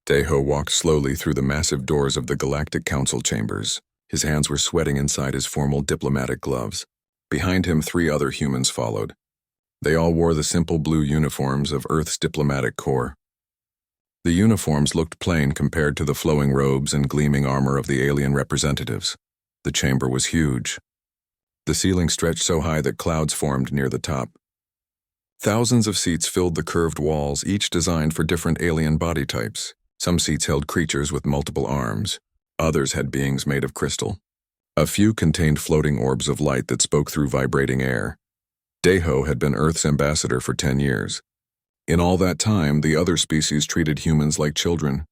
Daeho walked slowly through the massive doors of the Galactic Council chambers. His hands were sweating inside his formal diplomatic gloves. Behind him, 3 other humans followed. They all wore the simple blue uniforms of Earth's diplomatic corps. The uniforms looked plain compared to the flowing robes and gleaming armor of the alien representatives. The chamber was huge. The ceiling stretched so high that clouds formed near the top. Thousands of seats filled the curved walls, each designed for different alien body types. Some seats held creatures with multiple arms. Others had beings made of crystal. A few contained floating orbs of light that spoke through vibrating air. Daeho had been Earth's ambassador for 10 years. In all that time, the other species treated humans like children.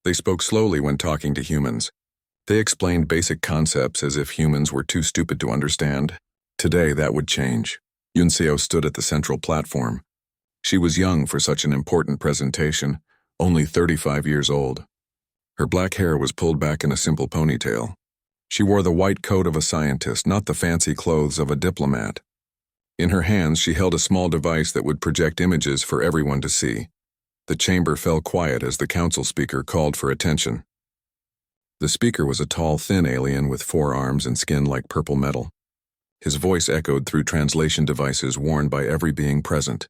They spoke slowly when talking to humans. They explained basic concepts as if humans were too stupid to understand. Today, that would change. Yunseo stood at the central platform. She was young for such an important presentation, only 35 years old. Her black hair was pulled back in a simple ponytail. She wore the white coat of a scientist, not the fancy clothes of a diplomat. In her hands, she held a small device that would project images for everyone to see. The chamber fell quiet as the council speaker called for attention. The speaker was a tall, thin alien with 4 arms and skin like purple metal. His voice echoed through translation devices worn by every being present.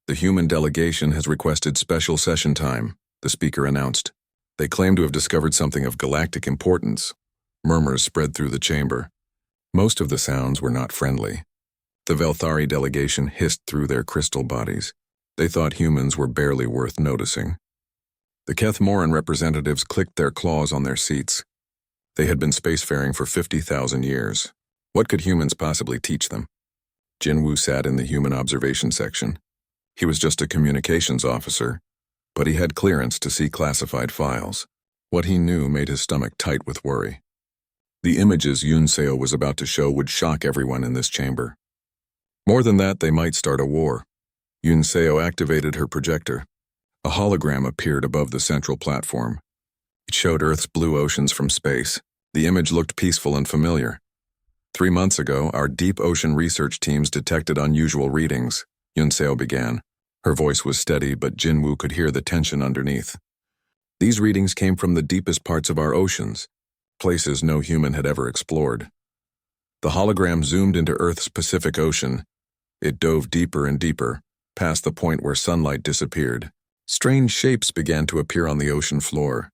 The human delegation has requested special session time, the speaker announced. They claim to have discovered something of galactic importance. Murmurs spread through the chamber. Most of the sounds were not friendly. The Velthari delegation hissed through their crystal bodies. They thought humans were barely worth noticing. The Kethmoran representatives clicked their claws on their seats. They had been spacefaring for 50,000 years. What could humans possibly teach them? Jinwoo sat in the human observation section. He was just a communications officer, but he had clearance to see classified files. What he knew made his stomach tight with worry. The images Yunseo was about to show would shock everyone in this chamber. More than that, they might start a war. Yunseo activated her projector. A hologram appeared above the central platform. It showed Earth's blue oceans from space. The image looked peaceful and familiar. 3 months ago, our deep ocean research teams detected unusual readings, Yunseo began. Her voice was steady, but Jinwoo could hear the tension underneath. These readings came from the deepest parts of our oceans, places no human had ever explored. The hologram zoomed into Earth's Pacific Ocean. It dove deeper and deeper, past the point where sunlight disappeared. Strange shapes began to appear on the ocean floor.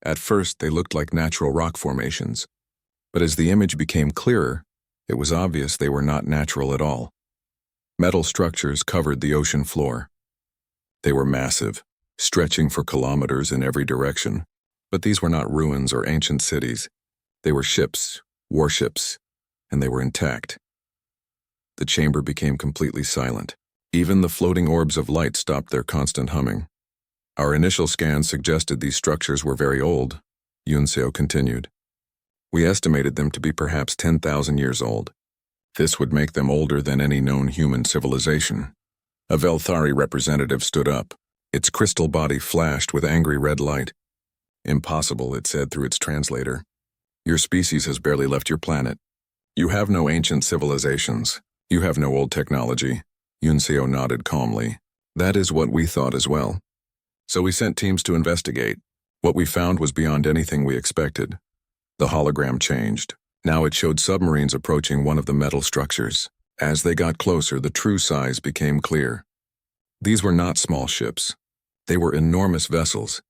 At first, they looked like natural rock formations. But as the image became clearer, it was obvious they were not natural at all. Metal structures covered the ocean floor. They were massive, stretching for kilometers in every direction. But these were not ruins or ancient cities. They were ships, warships, and they were intact. The chamber became completely silent. Even the floating orbs of light stopped their constant humming. Our initial scans suggested these structures were very old, Yunseo continued. We estimated them to be perhaps 10,000 years old. This would make them older than any known human civilization. A Velthari representative stood up. Its crystal body flashed with angry red light. Impossible, it said through its translator. Your species has barely left your planet. You have no ancient civilizations. You have no old technology. Yunseo nodded calmly. That is what we thought as well. So we sent teams to investigate. What we found was beyond anything we expected. The hologram changed. Now it showed submarines approaching one of the metal structures. As they got closer, the true size became clear. These were not small ships. They were enormous vessels,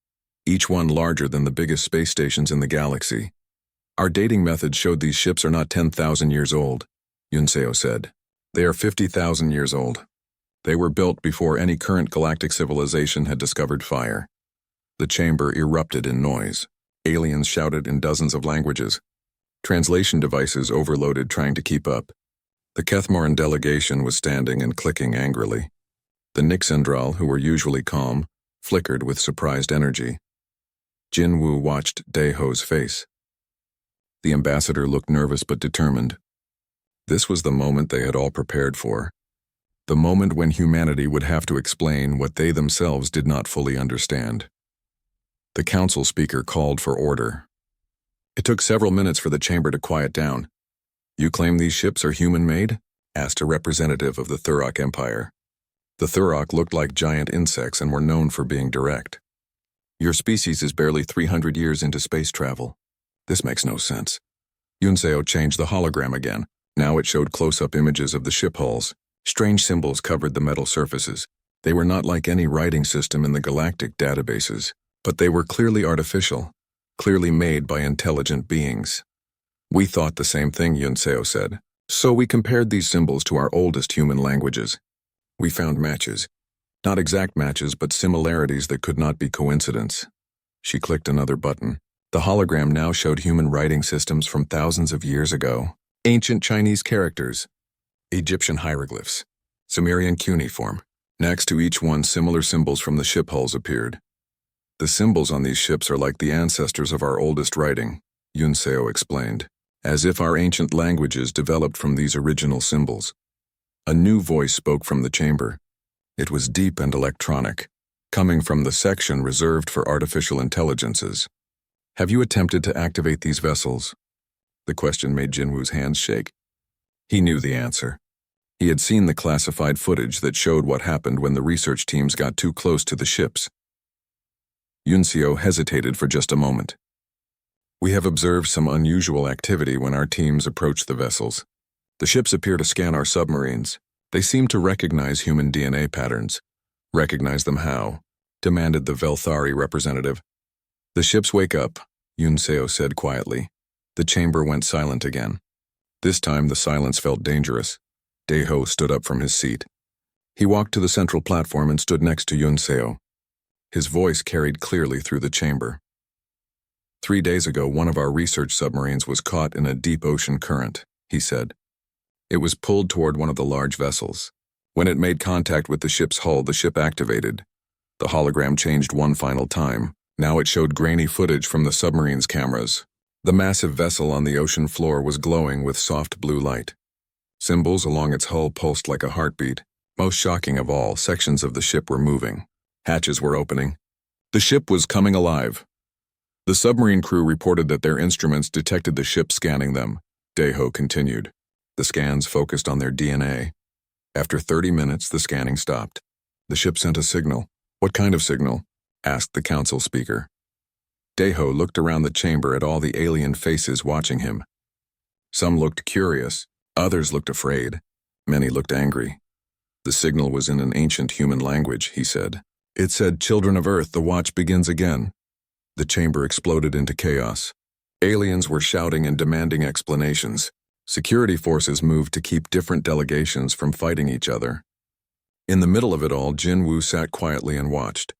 each one larger than the biggest space stations in the galaxy. Our dating methods showed these ships are not 10,000 years old, Yunseo said. They are 50,000 years old. They were built before any current galactic civilization had discovered fire. The chamber erupted in noise. Aliens shouted in dozens of languages. Translation devices overloaded trying to keep up. The Kethmoran delegation was standing and clicking angrily. The Nixendral, who were usually calm, flickered with surprised energy. Jinwoo watched Daeho's face. The ambassador looked nervous but determined. This was the moment they had all prepared for. The moment when humanity would have to explain what they themselves did not fully understand. The council speaker called for order. It took several minutes for the chamber to quiet down. You claim these ships are human-made? Asked a representative of the Thurok Empire. The Thurok looked like giant insects and were known for being direct. Your species is barely 300 years into space travel. This makes no sense. Yunseo changed the hologram again. Now it showed close-up images of the ship hulls. Strange symbols covered the metal surfaces. They were not like any writing system in the galactic databases, but they were clearly artificial, clearly made by intelligent beings. We thought the same thing, Yunseo said. So we compared these symbols to our oldest human languages. We found matches. Not exact matches, but similarities that could not be coincidence. She clicked another button. The hologram now showed human writing systems from thousands of years ago. Ancient Chinese characters, Egyptian hieroglyphs, Sumerian cuneiform. Next to each one, similar symbols from the ship hulls appeared. The symbols on these ships are like the ancestors of our oldest writing, Yunseo explained, as if our ancient languages developed from these original symbols. A new voice spoke from the chamber. It was deep and electronic, coming from the section reserved for artificial intelligences. Have you attempted to activate these vessels? The question made Jinwoo's hands shake. He knew the answer. He had seen the classified footage that showed what happened when the research teams got too close to the ships. Yunseo hesitated for just a moment. We have observed some unusual activity when our teams approached the vessels. The ships appear to scan our submarines. They seem to recognize human DNA patterns. Recognize them how? Demanded the Velthari representative. The ships wake up, Yunseo said quietly. The chamber went silent again. This time the silence felt dangerous. Daeho stood up from his seat. He walked to the central platform and stood next to Yunseo. His voice carried clearly through the chamber. 3 days ago, one of our research submarines was caught in a deep ocean current, he said. It was pulled toward one of the large vessels. When it made contact with the ship's hull, the ship activated. The hologram changed one final time. Now it showed grainy footage from the submarine's cameras. The massive vessel on the ocean floor was glowing with soft blue light. Symbols along its hull pulsed like a heartbeat. Most shocking of all, sections of the ship were moving. Hatches were opening. The ship was coming alive. The submarine crew reported that their instruments detected the ship scanning them. Daeho continued. The scans focused on their DNA. After 30 minutes, the scanning stopped. The ship sent a signal. What kind of signal? Asked the council speaker. Daeho looked around the chamber at all the alien faces watching him. Some looked curious, others looked afraid, many looked angry. The signal was in an ancient human language, he said. It said, "Children of Earth, the watch begins again." The chamber exploded into chaos. Aliens were shouting and demanding explanations. Security forces moved to keep different delegations from fighting each other. In the middle of it all, Jinwoo sat quietly and watched.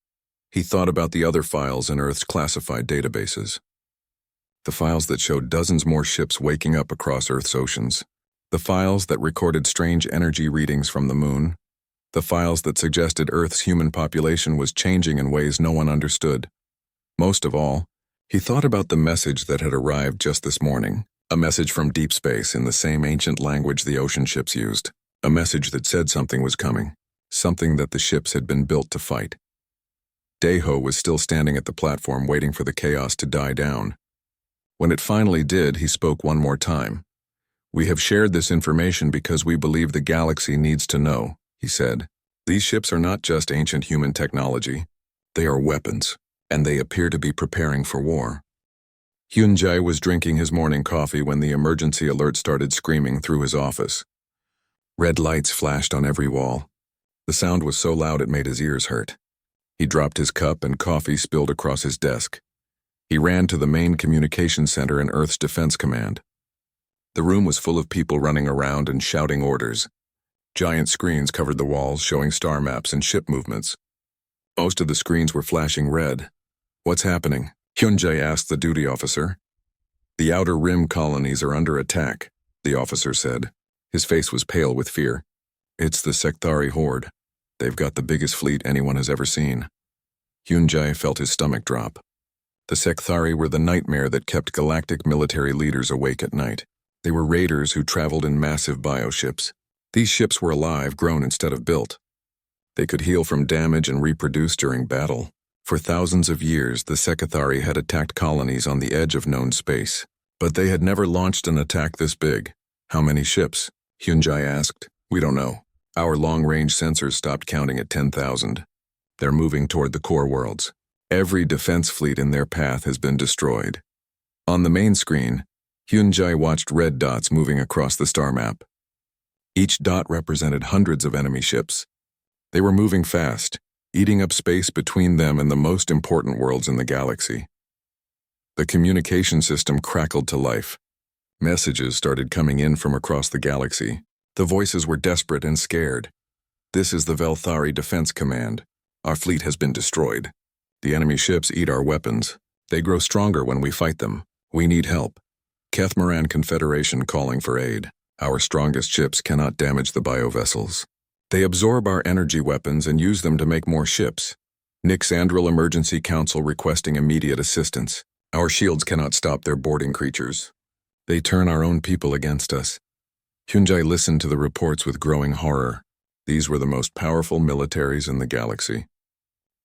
He thought about the other files in Earth's classified databases. The files that showed dozens more ships waking up across Earth's oceans. The files that recorded strange energy readings from the moon. The files that suggested Earth's human population was changing in ways no one understood. Most of all, he thought about the message that had arrived just this morning. A message from deep space in the same ancient language the ocean ships used. A message that said something was coming. Something that the ships had been built to fight. Daeho was still standing at the platform waiting for the chaos to die down. When it finally did, he spoke one more time. We have shared this information because we believe the galaxy needs to know, he said. These ships are not just ancient human technology. They are weapons, and they appear to be preparing for war. Hyunjae was drinking his morning coffee when the emergency alert started screaming through his office. Red lights flashed on every wall. The sound was so loud it made his ears hurt. He dropped his cup and coffee spilled across his desk. He ran to the main communication center in Earth's Defense Command. The room was full of people running around and shouting orders. Giant screens covered the walls showing star maps and ship movements. Most of the screens were flashing red. What's happening? Hyunjae asked the duty officer. The Outer Rim colonies are under attack, the officer said. His face was pale with fear. It's the Sekthari horde. They've got the biggest fleet anyone has ever seen. Hyunjae felt his stomach drop. The Sekthari were the nightmare that kept galactic military leaders awake at night. They were raiders who traveled in massive bioships. These ships were alive, grown instead of built. They could heal from damage and reproduce during battle. For thousands of years, the Sekthari had attacked colonies on the edge of known space. But they had never launched an attack this big. How many ships? Hyunjae asked. We don't know. Our long-range sensors stopped counting at 10,000. They're moving toward the core worlds. Every defense fleet in their path has been destroyed. On the main screen, Hyunjae watched red dots moving across the star map. Each dot represented hundreds of enemy ships. They were moving fast, eating up space between them and the most important worlds in the galaxy. The communication system crackled to life. Messages started coming in from across the galaxy. The voices were desperate and scared. "This is the Velthari Defense Command. Our fleet has been destroyed. The enemy ships eat our weapons. They grow stronger when we fight them. We need help. Kethmaran Confederation calling for aid. Our strongest ships cannot damage the biovessels. They absorb our energy weapons and use them to make more ships. Nixandril Emergency Council requesting immediate assistance. Our shields cannot stop their boarding creatures. They turn our own people against us." Hyunjae listened to the reports with growing horror. These were the most powerful militaries in the galaxy.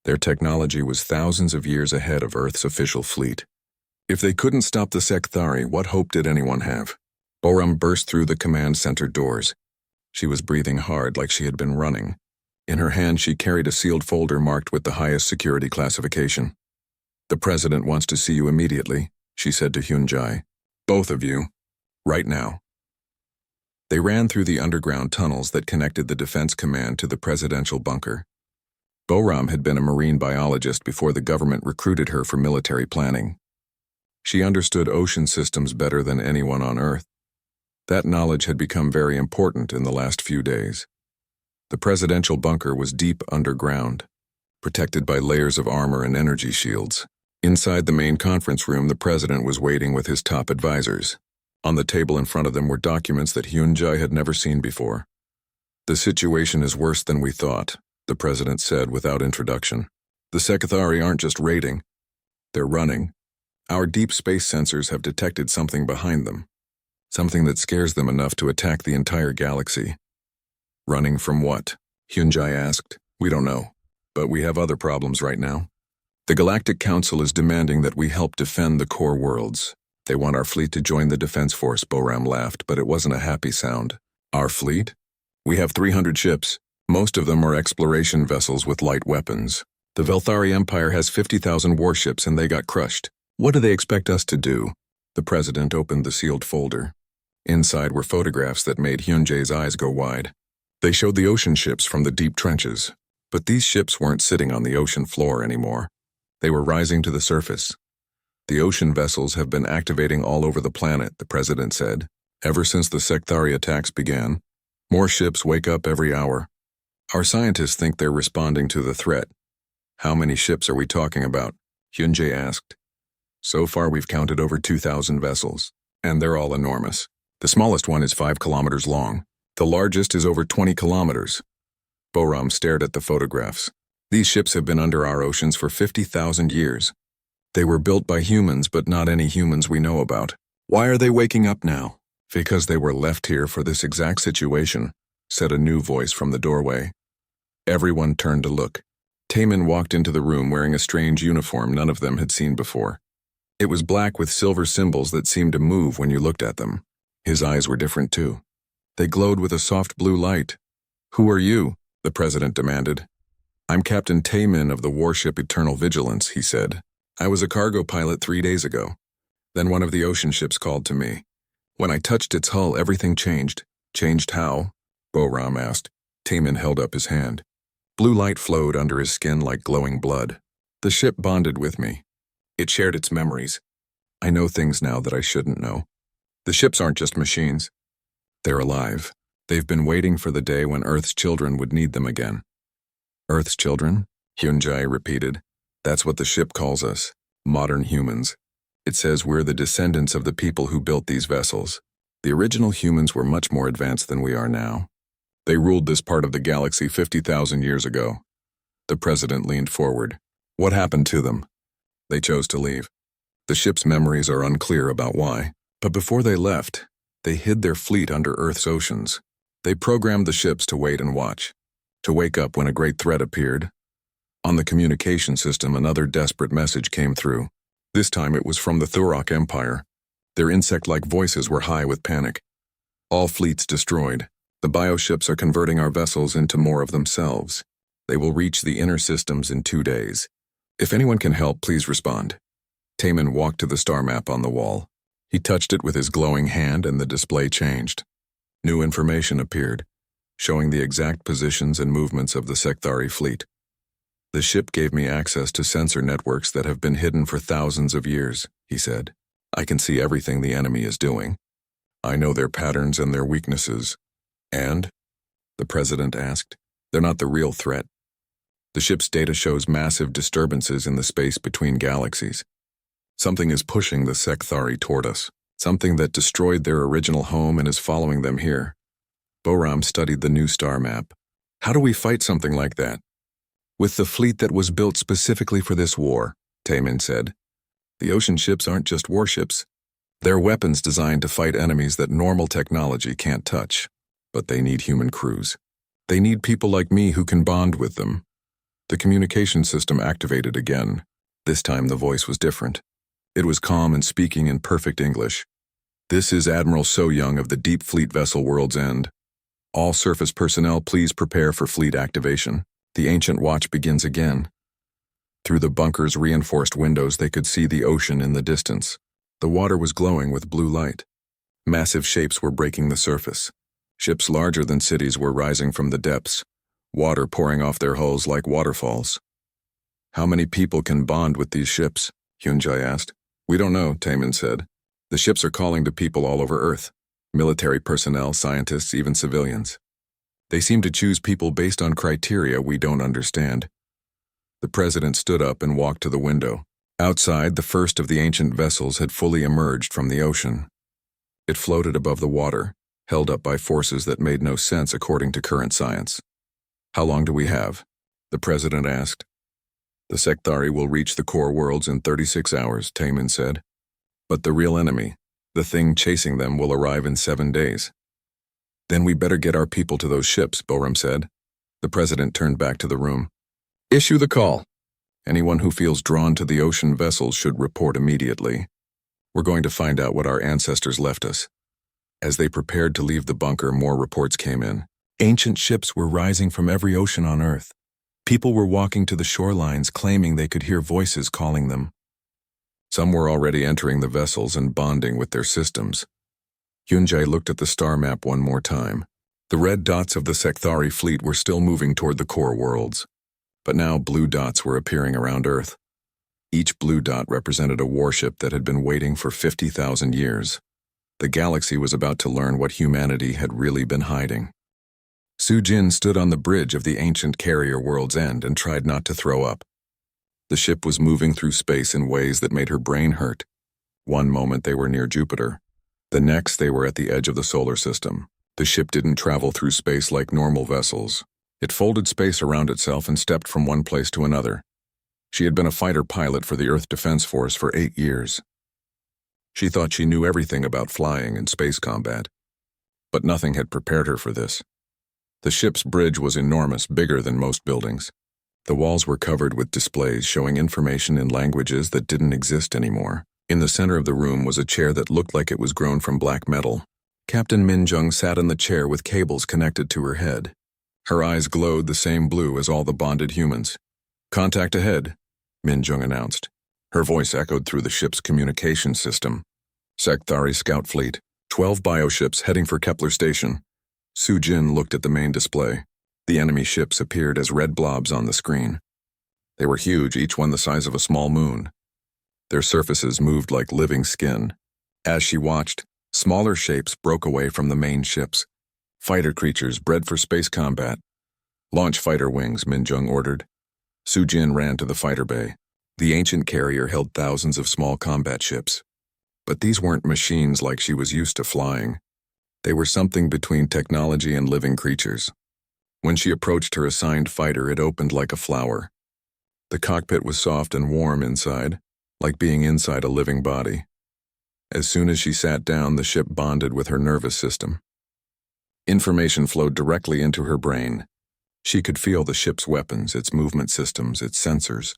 Their technology was thousands of years ahead of Earth's official fleet. If they couldn't stop the Sekthari, what hope did anyone have? Boram burst through the command center doors. She was breathing hard like she had been running. In her hand, she carried a sealed folder marked with the highest security classification. "The president wants to see you immediately," she said to Hyunjae. "Both of you. Right now." They ran through the underground tunnels that connected the defense command to the presidential bunker. Boram had been a marine biologist before the government recruited her for military planning. She understood ocean systems better than anyone on Earth. That knowledge had become very important in the last few days. The presidential bunker was deep underground, protected by layers of armor and energy shields. Inside the main conference room, the president was waiting with his top advisors. On the table in front of them were documents that Hyunjae had never seen before. "The situation is worse than we thought," the president said without introduction. "The Sekthari aren't just raiding. They're running. Our deep space sensors have detected something behind them. Something that scares them enough to attack the entire galaxy." "Running from what?" Hyunjae asked. "We don't know, but we have other problems right now. The Galactic Council is demanding that we help defend the core worlds. They want our fleet to join the defense force." Boram laughed, but it wasn't a happy sound. "Our fleet? We have 300 ships. Most of them are exploration vessels with light weapons. The Velthari Empire has 50,000 warships and they got crushed. What do they expect us to do?" The president opened the sealed folder. Inside were photographs that made Hyunjae's eyes go wide. They showed the ocean ships from the deep trenches. But these ships weren't sitting on the ocean floor anymore. They were rising to the surface. "The ocean vessels have been activating all over the planet," the president said, "ever since the Sekthari attacks began. More ships wake up every hour. Our scientists think they're responding to the threat." "How many ships are we talking about?" Hyunjae asked. "So far we've counted over 2,000 vessels, and they're all enormous. The smallest one is 5 kilometers long. The largest is over 20 kilometers. Boram stared at the photographs. "These ships have been under our oceans for 50,000 years. They were built by humans, but not any humans we know about. Why are they waking up now?" "Because they were left here for this exact situation," said a new voice from the doorway. Everyone turned to look. Taemin walked into the room wearing a strange uniform none of them had seen before. It was black with silver symbols that seemed to move when you looked at them. His eyes were different too. They glowed with a soft blue light. "Who are you?" the president demanded. "I'm Captain Taemin of the warship Eternal Vigilance," he said. "I was a cargo pilot 3 days ago. Then one of the ocean ships called to me. When I touched its hull, everything changed." "Changed how?" Boram asked. Taemin held up his hand. Blue light flowed under his skin like glowing blood. "The ship bonded with me. It shared its memories. I know things now that I shouldn't know. The ships aren't just machines. They're alive. They've been waiting for the day when Earth's children would need them again." "Earth's children?" Hyunjae repeated. "That's what the ship calls us, modern humans. It says we're the descendants of the people who built these vessels. The original humans were much more advanced than we are now. They ruled this part of the galaxy 50,000 years ago." The president leaned forward. "What happened to them?" "They chose to leave. The ship's memories are unclear about why. But before they left, they hid their fleet under Earth's oceans. They programmed the ships to wait and watch, to wake up when a great threat appeared." On the communication system, another desperate message came through. This time it was from the Thurok Empire. Their insect-like voices were high with panic. "All fleets destroyed. The bioships are converting our vessels into more of themselves. They will reach the inner systems in 2 days. If anyone can help, please respond. Taman walked to the star map on the wall. He touched it with his glowing hand and the display changed. New information appeared, showing the exact positions and movements of the Sekthari fleet. The ship gave me access to sensor networks that have been hidden for thousands of years, he said. I can see everything the enemy is doing. I know their patterns and their weaknesses. And? The president asked. They're not the real threat. The ship's data shows massive disturbances in the space between galaxies. Something is pushing the Sekthari toward us, something that destroyed their original home and is following them here. Boram studied the new star map. How do we fight something like that? With the fleet that was built specifically for this war, Taman said. The ocean ships aren't just warships. They're weapons designed to fight enemies that normal technology can't touch. But they need human crews. They need people like me who can bond with them. The communication system activated again. This time the voice was different. It was calm and speaking in perfect English. This is Admiral So Young of the Deep Fleet vessel World's End. All surface personnel, please prepare for fleet activation. The ancient watch begins again. Through the bunker's reinforced windows, they could see the ocean in the distance. The water was glowing with blue light. Massive shapes were breaking the surface. Ships larger than cities were rising from the depths, water pouring off their hulls like waterfalls. How many people can bond with these ships? Hyunjae asked. We don't know, Taman said. The ships are calling to people all over Earth. Military personnel, scientists, even civilians. They seem to choose people based on criteria we don't understand. The president stood up and walked to the window. Outside, the first of the ancient vessels had fully emerged from the ocean. It floated above the water, held up by forces that made no sense according to current science. How long do we have? The president asked. The Sekthari will reach the core worlds in 36 hours, Taman said. But the real enemy, the thing chasing them, will arrive in 7 days. Then we better get our people to those ships, Boram said. The president turned back to the room. Issue the call. Anyone who feels drawn to the ocean vessels should report immediately. We're going to find out what our ancestors left us. As they prepared to leave the bunker, more reports came in. Ancient ships were rising from every ocean on Earth. People were walking to the shorelines claiming they could hear voices calling them. Some were already entering the vessels and bonding with their systems. Hyunjae looked at the star map one more time. The red dots of the Sekthari fleet were still moving toward the core worlds. But now blue dots were appearing around Earth. Each blue dot represented a warship that had been waiting for 50,000 years. The galaxy was about to learn what humanity had really been hiding. Sujin stood on the bridge of the ancient carrier World's End and tried not to throw up. The ship was moving through space in ways that made her brain hurt. One moment they were near Jupiter. The next they were at the edge of the solar system. The ship didn't travel through space like normal vessels. It folded space around itself and stepped from one place to another. She had been a fighter pilot for the Earth Defense Force for 8 years. She thought she knew everything about flying and space combat. But nothing had prepared her for this. The ship's bridge was enormous, bigger than most buildings. The walls were covered with displays showing information in languages that didn't exist anymore. In the center of the room was a chair that looked like it was grown from black metal. Captain Minjung sat in the chair with cables connected to her head. Her eyes glowed the same blue as all the bonded humans. Contact ahead, Minjung announced. Her voice echoed through the ship's communication system. Sekthari Scout Fleet, 12 bioships heading for Kepler Station. Sujin looked at the main display. The enemy ships appeared as red blobs on the screen. They were huge, each one the size of a small moon. Their surfaces moved like living skin. As she watched, smaller shapes broke away from the main ships. Fighter creatures bred for space combat. Launch fighter wings, Minjung ordered. Sujin ran to the fighter bay. The ancient carrier held thousands of small combat ships. But these weren't machines like she was used to flying. They were something between technology and living creatures. When she approached her assigned fighter, it opened like a flower. The cockpit was soft and warm inside, like being inside a living body. As soon as she sat down, the ship bonded with her nervous system. Information flowed directly into her brain. She could feel the ship's weapons, its movement systems, its sensors.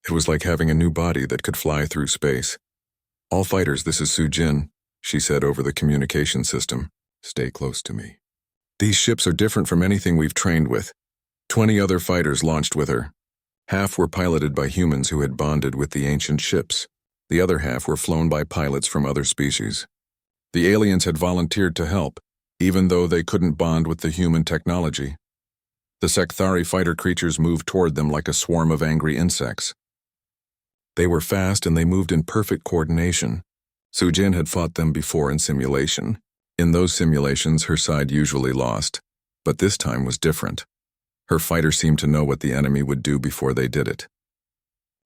It was like having a new body that could fly through space. All fighters, this is Sujin, she said over the communication system. Stay close to me. These ships are different from anything we've trained with. 20 other fighters launched with her. Half were piloted by humans who had bonded with the ancient ships. The other half were flown by pilots from other species. The aliens had volunteered to help, even though they couldn't bond with the human technology. The Sekthari fighter creatures moved toward them like a swarm of angry insects. They were fast and they moved in perfect coordination. Sujin had fought them before in simulation. In those simulations, her side usually lost, but this time was different. Her fighter seemed to know what the enemy would do before they did it.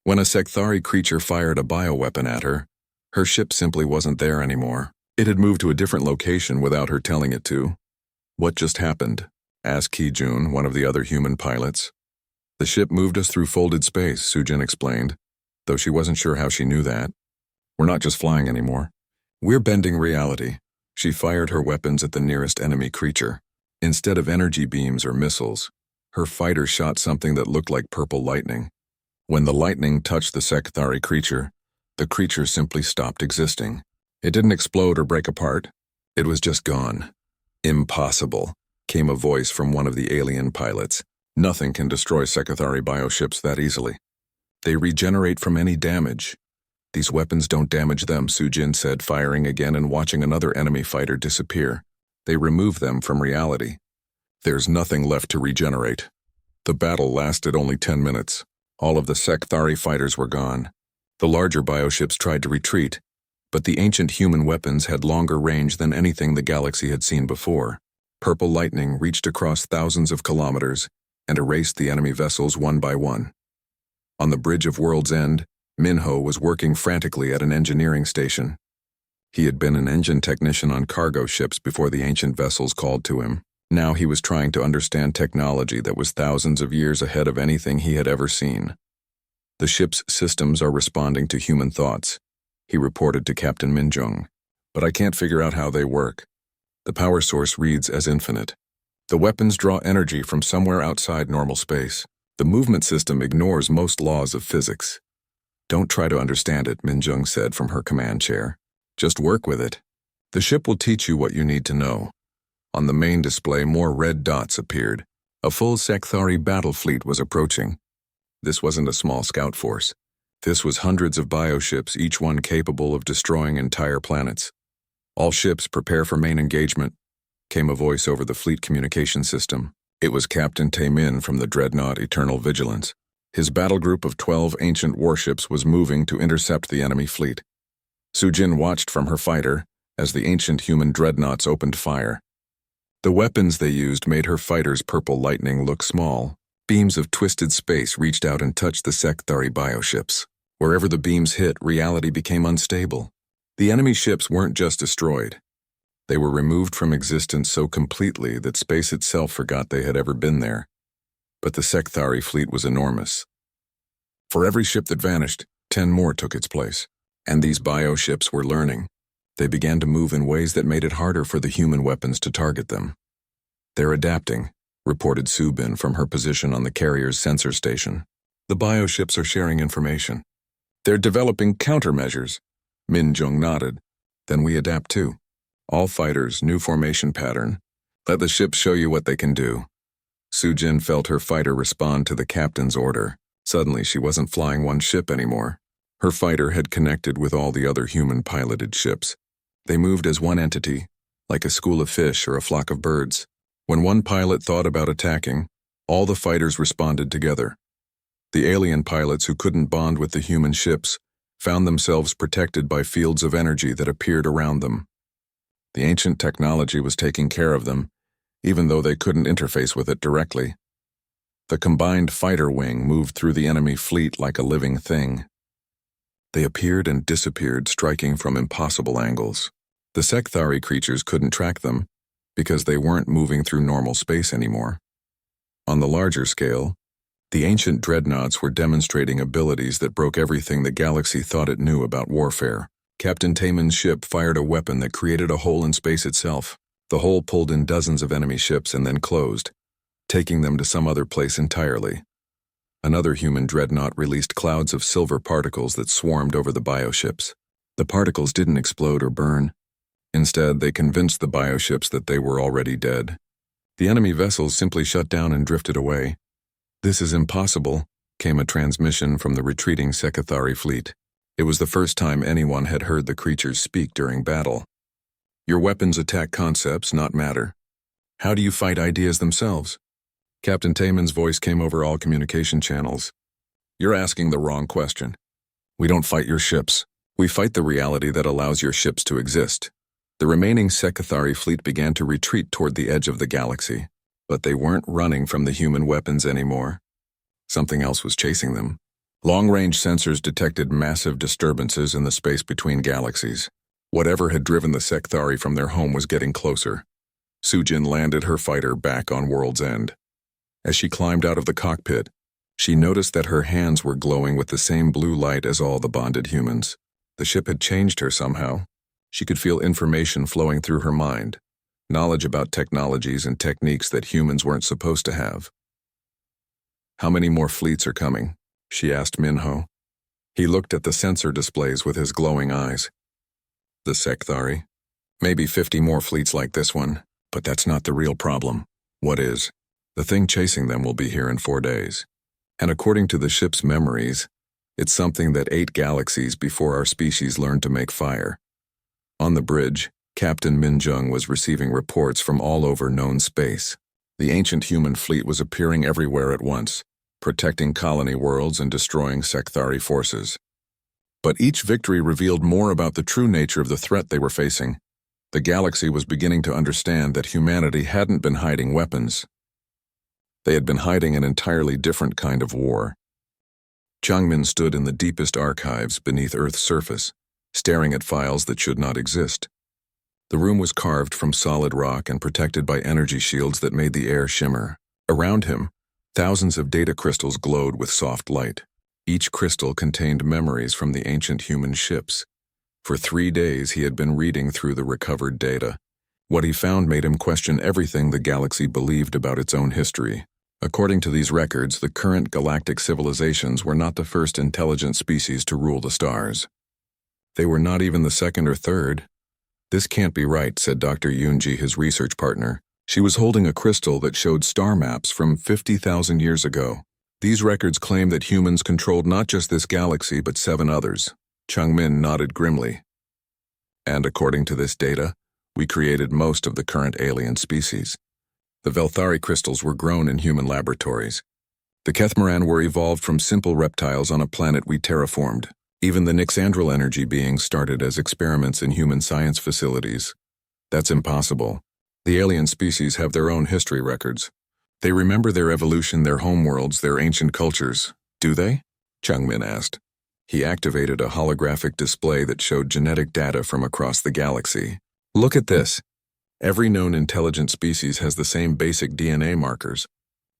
When a Sekthari creature fired a bioweapon at her, her ship simply wasn't there anymore. It had moved to a different location without her telling it to. "What just happened?" asked Ki-jun, one of the other human pilots. "The ship moved us through folded space," Sujin explained, though she wasn't sure how she knew that. "We're not just flying anymore. We're bending reality." She fired her weapons at the nearest enemy creature. Instead of energy beams or missiles, her fighter shot something that looked like purple lightning. When the lightning touched the Sekthari creature, the creature simply stopped existing. It didn't explode or break apart. It was just gone. "Impossible," came a voice from one of the alien pilots. "Nothing can destroy Sekthari bioships that easily. They regenerate from any damage." "These weapons don't damage them," Sujin said, firing again and watching another enemy fighter disappear. "They remove them from reality. There's nothing left to regenerate." The battle lasted only 10 minutes. All of the Sekthari fighters were gone. The larger bioships tried to retreat, but the ancient human weapons had longer range than anything the galaxy had seen before. Purple lightning reached across thousands of kilometers and erased the enemy vessels one by one. On the bridge of World's End, Minho was working frantically at an engineering station. He had been an engine technician on cargo ships before the ancient vessels called to him. Now he was trying to understand technology that was thousands of years ahead of anything he had ever seen. "The ship's systems are responding to human thoughts," he reported to Captain Minjung, "but I can't figure out how they work. The power source reads as infinite. The weapons draw energy from somewhere outside normal space. The movement system ignores most laws of physics." "Don't try to understand it," Minjung said from her command chair. "Just work with it. The ship will teach you what you need to know." On the main display, more red dots appeared. A full Sekthari battle fleet was approaching. This wasn't a small scout force. This was hundreds of bioships, each one capable of destroying entire planets. "All ships prepare for main engagement," came a voice over the fleet communication system. It was Captain Taemin from the dreadnought Eternal Vigilance. His battle group of 12 ancient warships was moving to intercept the enemy fleet. Sujin watched from her fighter as the ancient human dreadnoughts opened fire. The weapons they used made her fighter's purple lightning look small. Beams of twisted space reached out and touched the Sekthari bioships. Wherever the beams hit, reality became unstable. The enemy ships weren't just destroyed. They were removed from existence so completely that space itself forgot they had ever been there. But the Sekthari fleet was enormous. For every ship that vanished, 10 more took its place. And these bioships were learning. They began to move in ways that made it harder for the human weapons to target them. "They're adapting," reported Subin from her position on the carrier's sensor station. "The bioships are sharing information. They're developing countermeasures." Minjung nodded. "Then we adapt too. All fighters, new formation pattern. Let the ships show you what they can do." Sujin felt her fighter respond to the captain's order. Suddenly she wasn't flying one ship anymore. Her fighter had connected with all the other human-piloted ships. They moved as one entity, like a school of fish or a flock of birds. When one pilot thought about attacking, all the fighters responded together. The alien pilots who couldn't bond with the human ships found themselves protected by fields of energy that appeared around them. The ancient technology was taking care of them, even though they couldn't interface with it directly. The combined fighter wing moved through the enemy fleet like a living thing. They appeared and disappeared, striking from impossible angles. The Sekthari creatures couldn't track them because they weren't moving through normal space anymore. On the larger scale, the ancient dreadnoughts were demonstrating abilities that broke everything the galaxy thought it knew about warfare. Captain Taemin's ship fired a weapon that created a hole in space itself. The hole pulled in dozens of enemy ships and then closed, taking them to some other place entirely. Another human dreadnought released clouds of silver particles that swarmed over the bioships. The particles didn't explode or burn. Instead, they convinced the bioships that they were already dead. The enemy vessels simply shut down and drifted away. "This is impossible," came a transmission from the retreating Scifistory fleet. It was the first time anyone had heard the creatures speak during battle. Your weapons attack concepts, not matter. How do you fight ideas themselves? Captain Taman's voice came over all communication channels. You're asking the wrong question. We don't fight your ships. We fight the reality that allows your ships to exist. The remaining Scifistory fleet began to retreat toward the edge of the galaxy, but they weren't running from the human weapons anymore. Something else was chasing them. Long-range sensors detected massive disturbances in the space between galaxies. Whatever had driven the Scifistory from their home was getting closer. Sujin landed her fighter back on World's End. As she climbed out of the cockpit, she noticed that her hands were glowing with the same blue light as all the bonded humans. The ship had changed her somehow. She could feel information flowing through her mind, knowledge about technologies and techniques that humans weren't supposed to have. How many more fleets are coming? She asked Minho. He looked at the sensor displays with his glowing eyes. The Scifistory? Maybe 50 more fleets like this one, but that's not the real problem. What is? The thing chasing them will be here in 4 days. And according to the ship's memories, it's something that 8 galaxies before our species learned to make fire. On the bridge, Captain Minjung was receiving reports from all over known space. The ancient human fleet was appearing everywhere at once, protecting colony worlds and destroying Scifistory forces. But each victory revealed more about the true nature of the threat they were facing. The galaxy was beginning to understand that humanity hadn't been hiding weapons. They had been hiding an entirely different kind of war. Changmin stood in the deepest archives beneath Earth's surface, staring at files that should not exist. The room was carved from solid rock and protected by energy shields that made the air shimmer. Around him, thousands of data crystals glowed with soft light. Each crystal contained memories from the ancient human ships. For 3 days he had been reading through the recovered data. What he found made him question everything the galaxy believed about its own history. According to these records, the current galactic civilizations were not the first intelligent species to rule the stars. They were not even the second or third. This can't be right, said Dr. Yunji, his research partner. She was holding a crystal that showed star maps from 50,000 years ago. These records claim that humans controlled not just this galaxy but 7 others. Changmin nodded grimly. And according to this data, we created most of the current alien species. The Velthari crystals were grown in human laboratories. The Kethmaran were evolved from simple reptiles on a planet we terraformed. Even the Nixandral energy beings started as experiments in human science facilities. That's impossible. The alien species have their own history records. They remember their evolution, their homeworlds, their ancient cultures. Do they? Changmin asked. He activated a holographic display that showed genetic data from across the galaxy. Look at this. Every known intelligent species has the same basic DNA markers,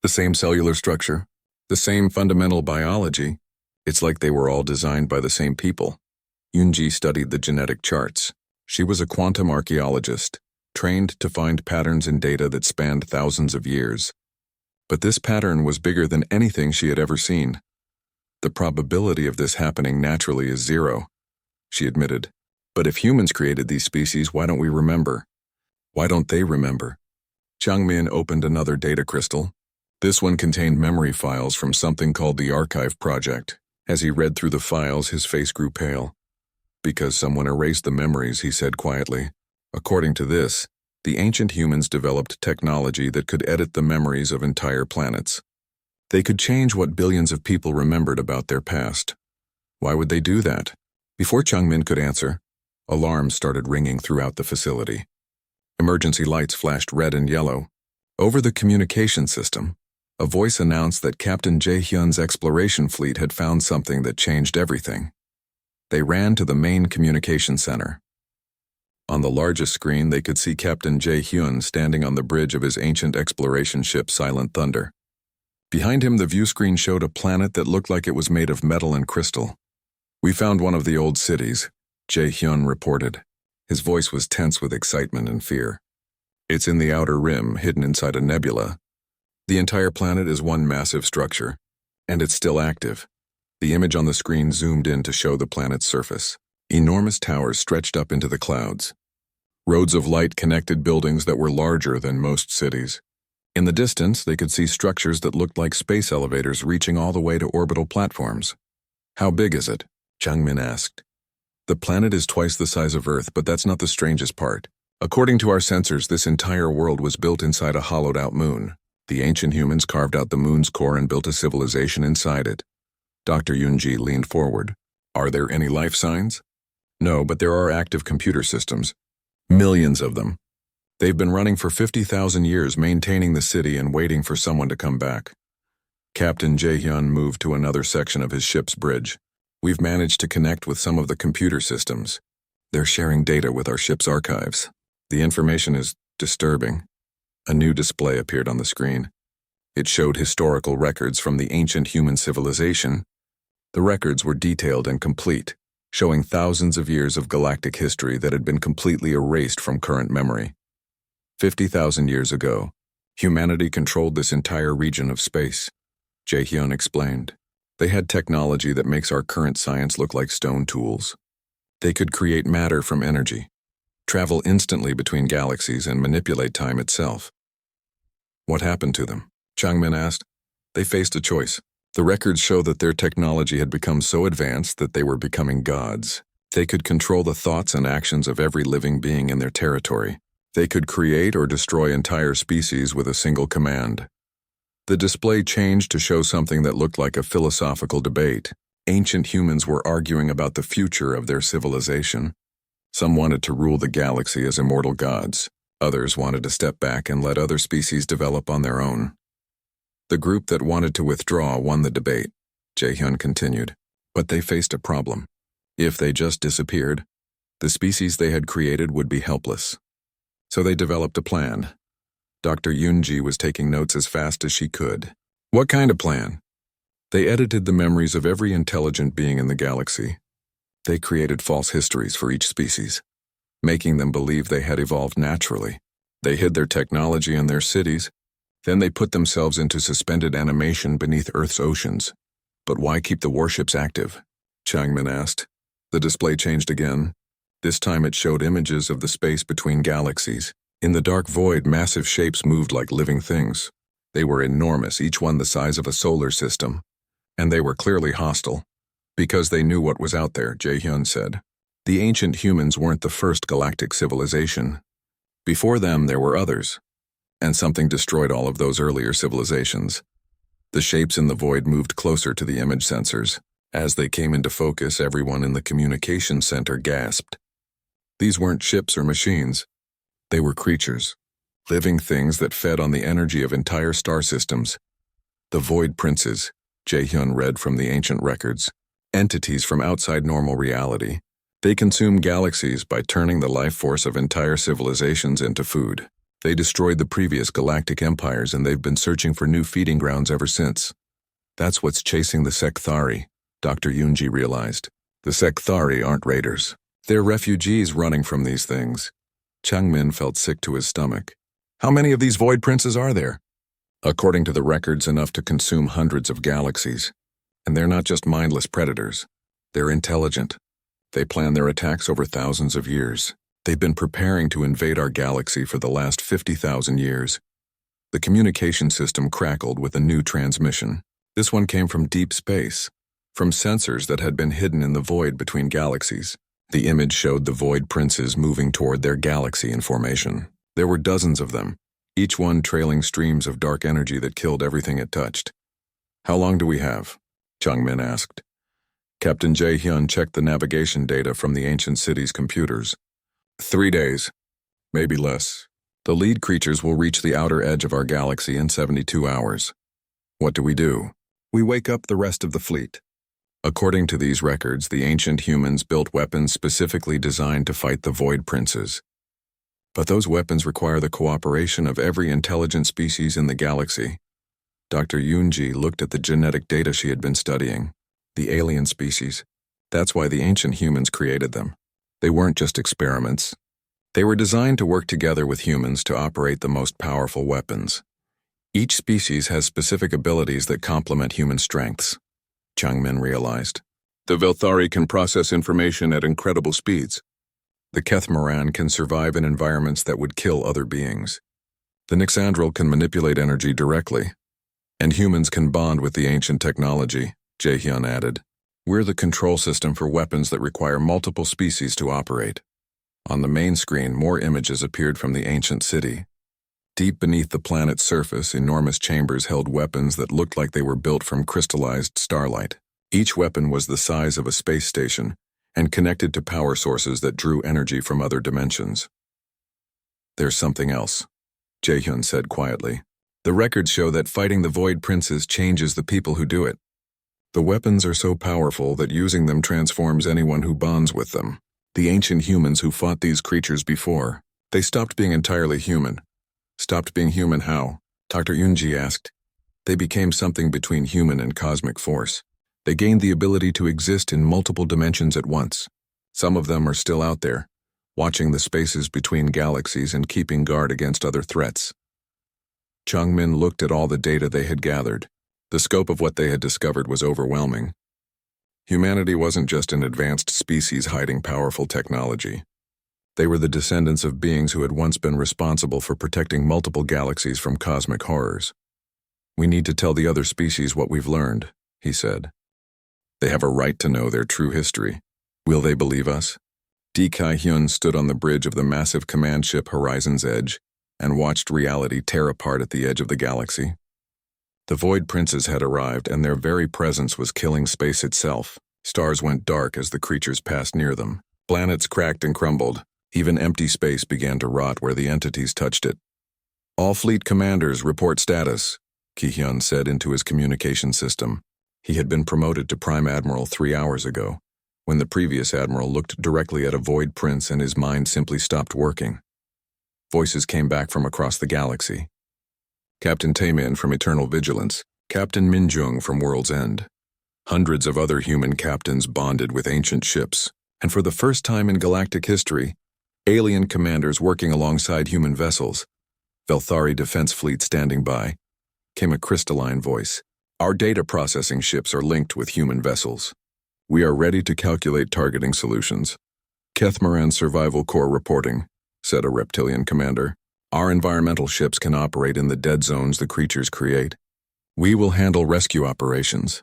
the same cellular structure, the same fundamental biology. It's like they were all designed by the same people. Yunji studied the genetic charts. She was a quantum archaeologist, trained to find patterns in data that spanned thousands of years. But this pattern was bigger than anything she had ever seen. The probability of this happening naturally is 0, she admitted. But if humans created these species, why don't we remember? Why don't they remember? Changmin opened another data crystal. This one contained memory files from something called the Archive Project. As he read through the files, his face grew pale. Because someone erased the memories, he said quietly. According to this, the ancient humans developed technology that could edit the memories of entire planets. They could change what billions of people remembered about their past. Why would they do that? Before Changmin could answer, alarms started ringing throughout the facility. Emergency lights flashed red and yellow. Over the communication system, a voice announced that Captain Jae-hyun's exploration fleet had found something that changed everything. They ran to the main communication center. On the largest screen, they could see Captain Jae-hyun standing on the bridge of his ancient exploration ship Silent Thunder. Behind him, the view screen showed a planet that looked like it was made of metal and crystal. We found one of the old cities, Jae-hyun reported. His voice was tense with excitement and fear. It's in the outer rim, hidden inside a nebula. The entire planet is one massive structure, and it's still active. The image on the screen zoomed in to show the planet's surface. Enormous towers stretched up into the clouds. Roads of light connected buildings that were larger than most cities. In the distance, they could see structures that looked like space elevators reaching all the way to orbital platforms. How big is it? Changmin asked. The planet is twice the size of Earth, but that's not the strangest part. According to our sensors, this entire world was built inside a hollowed-out moon. The ancient humans carved out the moon's core and built a civilization inside it. Dr. Yunji leaned forward. Are there any life signs? No, but there are active computer systems. Millions of them. They've been running for 50,000 years, maintaining the city and waiting for someone to come back. Captain Jaehyun moved to another section of his ship's bridge. We've managed to connect with some of the computer systems. They're sharing data with our ship's archives. The information is disturbing. A new display appeared on the screen. It showed historical records from the ancient human civilization. The records were detailed and complete, showing thousands of years of galactic history that had been completely erased from current memory. 50,000 years ago, humanity controlled this entire region of space, Jaehyun explained. They had technology that makes our current science look like stone tools. They could create matter from energy, travel instantly between galaxies, and manipulate time itself. What happened to them? Changmin asked. They faced a choice. The records show that their technology had become so advanced that they were becoming gods. They could control the thoughts and actions of every living being in their territory. They could create or destroy entire species with a single command. The display changed to show something that looked like a philosophical debate. Ancient humans were arguing about the future of their civilization. Some wanted to rule the galaxy as immortal gods. Others wanted to step back and let other species develop on their own. The group that wanted to withdraw won the debate, Jaehyun continued. But they faced a problem. If they just disappeared, the species they had created would be helpless. So they developed a plan. Dr. Yunji was taking notes as fast as she could. What kind of plan? They edited the memories of every intelligent being in the galaxy. They created false histories for each species, making them believe they had evolved naturally. They hid their technology in their cities. Then they put themselves into suspended animation beneath Earth's oceans. But why keep the warships active? Changmin asked. The display changed again. This time it showed images of the space between galaxies. In the dark void, massive shapes moved like living things. They were enormous, each one the size of a solar system. And they were clearly hostile. Because they knew what was out there, Jaehyun said. The ancient humans weren't the first galactic civilization. Before them, there were others. And something destroyed all of those earlier civilizations. The shapes in the void moved closer to the image sensors. As they came into focus, everyone in the communication center gasped. These weren't ships or machines. They were creatures, living things that fed on the energy of entire star systems. The Void Princes, Jaehyun read from the ancient records, entities from outside normal reality. They consume galaxies by turning the life force of entire civilizations into food. They destroyed the previous galactic empires, and they've been searching for new feeding grounds ever since. That's what's chasing the Sekthari, Dr. Yunji realized. The Sekthari aren't raiders. They're refugees running from these things. Changmin felt sick to his stomach. How many of these Void Princes are there? According to the records, enough to consume hundreds of galaxies. And they're not just mindless predators. They're intelligent. They plan their attacks over thousands of years. They've been preparing to invade our galaxy for the last 50,000 years. The communication system crackled with a new transmission. This one came from deep space, from sensors that had been hidden in the void between galaxies. The image showed the Void Princes moving toward their galaxy in formation. There were dozens of them, each one trailing streams of dark energy that killed everything it touched. How long do we have? Changmin asked. Captain Jaehyun checked the navigation data from the ancient city's computers. 3 days, maybe less. The lead creatures will reach the outer edge of our galaxy in 72 hours. What do? We wake up the rest of the fleet. According to these records, the ancient humans built weapons specifically designed to fight the Void Princes. But those weapons require the cooperation of every intelligent species in the galaxy. Dr. Yunji looked at the genetic data she had been studying. The alien species. That's why the ancient humans created them. They weren't just experiments. They were designed to work together with humans to operate the most powerful weapons. Each species has specific abilities that complement human strengths. Changmin realized. The Velthari can process information at incredible speeds. The Kethmaran can survive in environments that would kill other beings. The Nixandrel can manipulate energy directly, and humans can bond with the ancient technology, Jae-hyun added. We're the control system for weapons that require multiple species to operate. On the main screen, more images appeared from the ancient city. Deep beneath the planet's surface, enormous chambers held weapons that looked like they were built from crystallized starlight. Each weapon was the size of a space station and connected to power sources that drew energy from other dimensions. There's something else, Jae-hyun said quietly. The records show that fighting the Void Princes changes the people who do it. The weapons are so powerful that using them transforms anyone who bonds with them. The ancient humans who fought these creatures before, they stopped being entirely human. Stopped being human how? Dr. Yoonji asked. They became something between human and cosmic force. They gained the ability to exist in multiple dimensions at once. Some of them are still out there, watching the spaces between galaxies and keeping guard against other threats. Chung-min looked at all the data they had gathered. The scope of what they had discovered was overwhelming. Humanity wasn't just an advanced species hiding powerful technology. They were the descendants of beings who had once been responsible for protecting multiple galaxies from cosmic horrors. We need to tell the other species what we've learned, he said. They have a right to know their true history. Will they believe us? Lee Kai-hyun stood on the bridge of the massive command ship Horizon's Edge and watched reality tear apart at the edge of the galaxy. The Void Princes had arrived, and their very presence was killing space itself. Stars went dark as the creatures passed near them. Planets cracked and crumbled. Even empty space began to rot where the entities touched it. All fleet commanders report status, Ki-hyun said into his communication system. He had been promoted to Prime Admiral 3 hours ago, when the previous admiral looked directly at a Void Prince and his mind simply stopped working. Voices came back from across the galaxy. Captain Taemin from Eternal Vigilance, Captain Minjung from World's End. Hundreds of other human captains bonded with ancient ships, and for the first time in galactic history, alien commanders working alongside human vessels, Velthari Defense Fleet standing by, came a crystalline voice. Our data processing ships are linked with human vessels. We are ready to calculate targeting solutions. Kethmaran Survival Corps reporting, said a reptilian commander. Our environmental ships can operate in the dead zones the creatures create. We will handle rescue operations.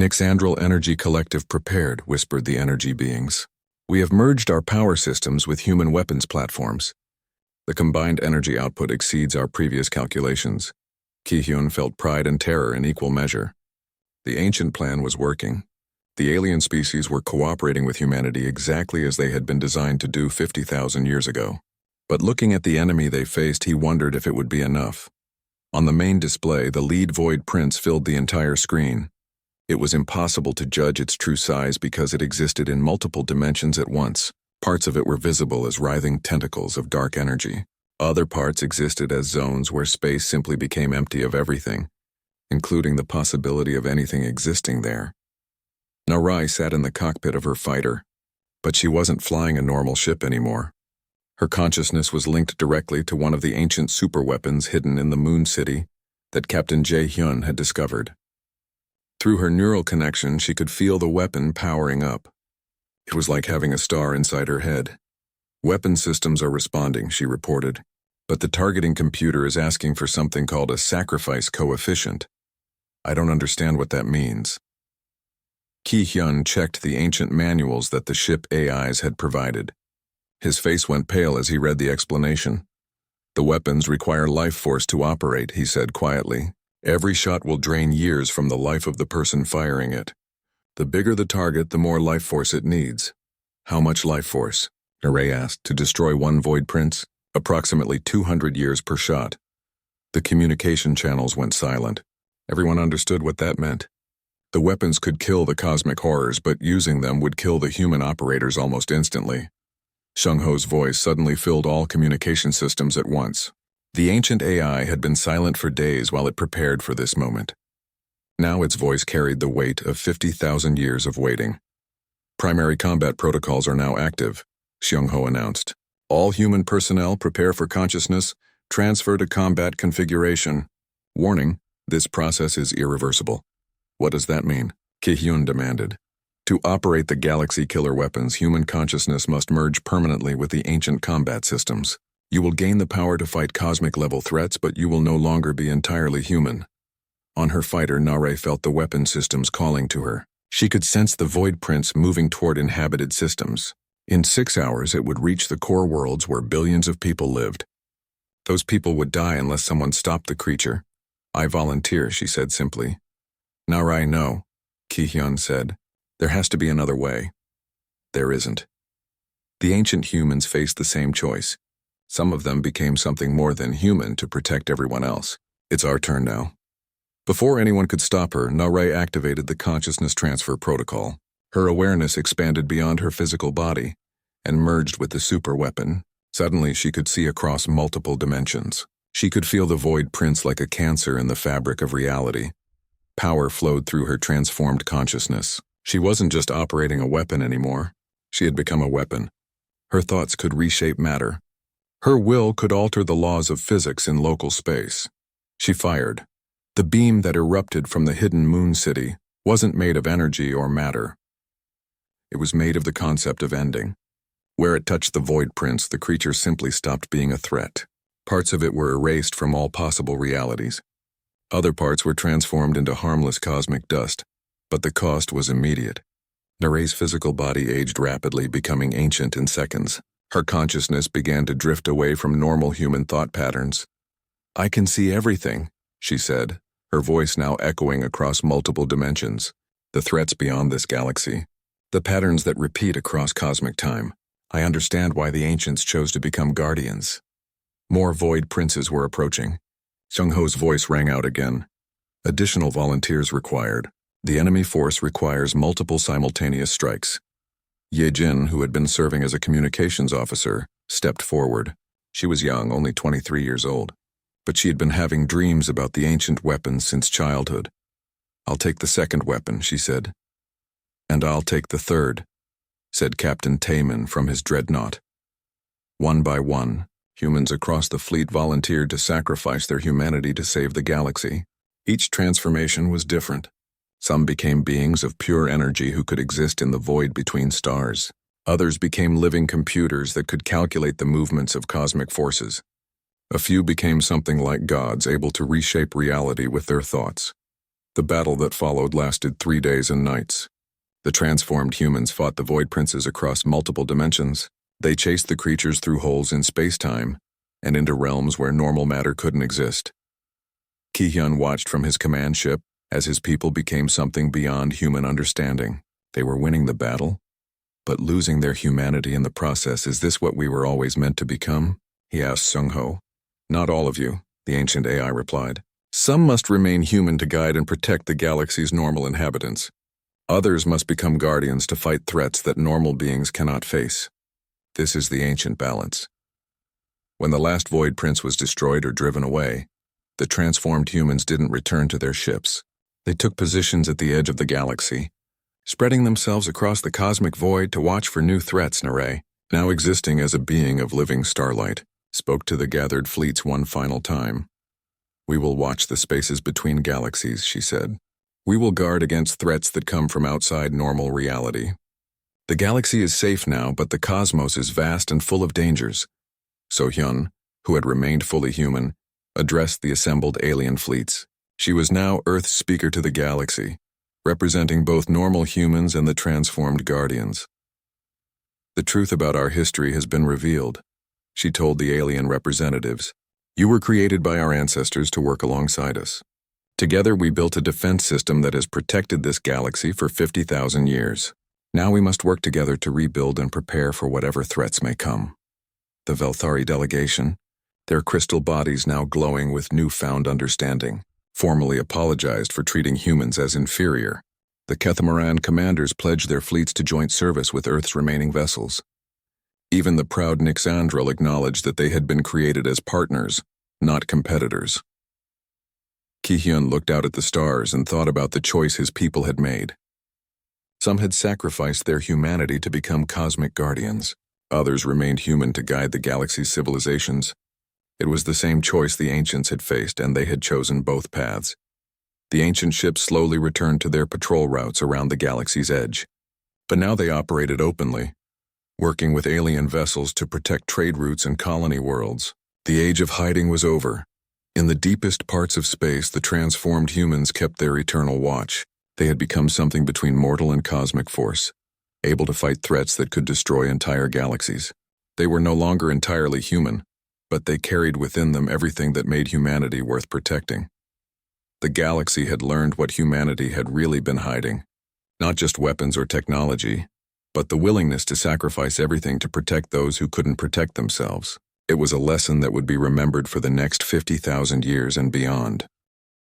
Nixandrel Energy Collective prepared, whispered the energy beings. We have merged our power systems with human weapons platforms. The combined energy output exceeds our previous calculations. Ki-hyun felt pride and terror in equal measure. The ancient plan was working. The alien species were cooperating with humanity exactly as they had been designed to do 50,000 years ago. But looking at the enemy they faced, he wondered if it would be enough. On the main display, the lead Void Prince filled the entire screen. It was impossible to judge its true size because it existed in multiple dimensions at once. Parts of it were visible as writhing tentacles of dark energy. Other parts existed as zones where space simply became empty of everything, including the possibility of anything existing there. Narai sat in the cockpit of her fighter, but she wasn't flying a normal ship anymore. Her consciousness was linked directly to one of the ancient superweapons hidden in the Moon City that Captain Jae-hyun had discovered. Through her neural connection, she could feel the weapon powering up. It was like having a star inside her head. Weapon systems are responding, she reported, but the targeting computer is asking for something called a sacrifice coefficient. I don't understand what that means. Ki-hyun checked the ancient manuals that the ship AIs had provided. His face went pale as he read the explanation. The weapons require life force to operate, he said quietly. Every shot will drain years from the life of the person firing it. The bigger the target, the more life force it needs. How much life force? Naray asked. To destroy one Void Prince? Approximately 200 years per shot. The communication channels went silent. Everyone understood what that meant. The weapons could kill the cosmic horrors, but using them would kill the human operators almost instantly. Shung-ho's voice suddenly filled all communication systems at once. The ancient AI had been silent for days while it prepared for this moment. Now its voice carried the weight of 50,000 years of waiting. Primary combat protocols are now active, Shung-ho announced. All human personnel prepare for consciousness, transfer to combat configuration. Warning, this process is irreversible. What does that mean? Ki-hyun demanded. To operate the galaxy killer weapons, human consciousness must merge permanently with the ancient combat systems. You will gain the power to fight cosmic-level threats, but you will no longer be entirely human. On her fighter, Nare felt the weapon systems calling to her. She could sense the Void Prince moving toward inhabited systems. In 6 hours, it would reach the core worlds where billions of people lived. Those people would die unless someone stopped the creature. I volunteer, she said simply. Nare, no, Ki-hyun said. There has to be another way. There isn't. The ancient humans faced the same choice. Some of them became something more than human to protect everyone else. It's our turn now. Before anyone could stop her, Nare activated the consciousness transfer protocol. Her awareness expanded beyond her physical body and merged with the super weapon. Suddenly, she could see across multiple dimensions. She could feel the Void Prince like a cancer in the fabric of reality. Power flowed through her transformed consciousness. She wasn't just operating a weapon anymore. She had become a weapon. Her thoughts could reshape matter. Her will could alter the laws of physics in local space. She fired. The beam that erupted from the hidden moon city wasn't made of energy or matter. It was made of the concept of ending. Where it touched the Void Prince, the creature simply stopped being a threat. Parts of it were erased from all possible realities. Other parts were transformed into harmless cosmic dust, but the cost was immediate. Nare's physical body aged rapidly, becoming ancient in seconds. Her consciousness began to drift away from normal human thought patterns. I can see everything, she said, her voice now echoing across multiple dimensions. The threats beyond this galaxy. The patterns that repeat across cosmic time. I understand why the ancients chose to become guardians. More Void Princes were approaching. Seung-ho's voice rang out again. Additional volunteers required. The enemy force requires multiple simultaneous strikes. Ye-jin, who had been serving as a communications officer, stepped forward. She was young, only 23 years old. But she had been having dreams about the ancient weapons since childhood. I'll take the second weapon, she said. And I'll take the third, said Captain Taemin from his dreadnought. One by one, humans across the fleet volunteered to sacrifice their humanity to save the galaxy. Each transformation was different. Some became beings of pure energy who could exist in the void between stars. Others became living computers that could calculate the movements of cosmic forces. A few became something like gods, able to reshape reality with their thoughts. The battle that followed lasted 3 days and nights. The transformed humans fought the Void Princes across multiple dimensions. They chased the creatures through holes in space-time and into realms where normal matter couldn't exist. Ki-hyun watched from his command ship as his people became something beyond human understanding. They were winning the battle, but losing their humanity in the process. Is this what we were always meant to become? He asked Seung-ho. Not all of you, the ancient AI replied. Some must remain human to guide and protect the galaxy's normal inhabitants. Others must become guardians to fight threats that normal beings cannot face. This is the ancient balance. When the last Void Prince was destroyed or driven away, the transformed humans didn't return to their ships. They took positions at the edge of the galaxy, spreading themselves across the cosmic void to watch for new threats. Nare, now existing as a being of living starlight, spoke to the gathered fleets one final time. We will watch the spaces between galaxies, she said. We will guard against threats that come from outside normal reality. The galaxy is safe now, but the cosmos is vast and full of dangers. So-hyun, who had remained fully human, addressed the assembled alien fleets. She was now Earth's speaker to the galaxy, representing both normal humans and the transformed guardians. The truth about our history has been revealed, she told the alien representatives. You were created by our ancestors to work alongside us. Together we built a defense system that has protected this galaxy for 50,000 years. Now we must work together to rebuild and prepare for whatever threats may come. The Velthari delegation, their crystal bodies now glowing with newfound understanding, formally apologized for treating humans as inferior. The Kethamaran commanders pledged their fleets to joint service with Earth's remaining vessels. Even the proud Nixandrel acknowledged that they had been created as partners, not competitors. Ki-hyun looked out at the stars and thought about the choice his people had made. Some had sacrificed their humanity to become cosmic guardians. Others remained human to guide the galaxy's civilizations. It was the same choice the ancients had faced, and they had chosen both paths. The ancient ships slowly returned to their patrol routes around the galaxy's edge. But now they operated openly. working with alien vessels to protect trade routes and colony worlds. The age of hiding was over. In the deepest parts of space, the transformed humans kept their eternal watch. They had become something between mortal and cosmic force, able to fight threats that could destroy entire galaxies. They were no longer entirely human, but they carried within them everything that made humanity worth protecting. The galaxy had learned what humanity had really been hiding. Not just weapons or technology, but the willingness to sacrifice everything to protect those who couldn't protect themselves. It was a lesson that would be remembered for the next 50,000 years and beyond.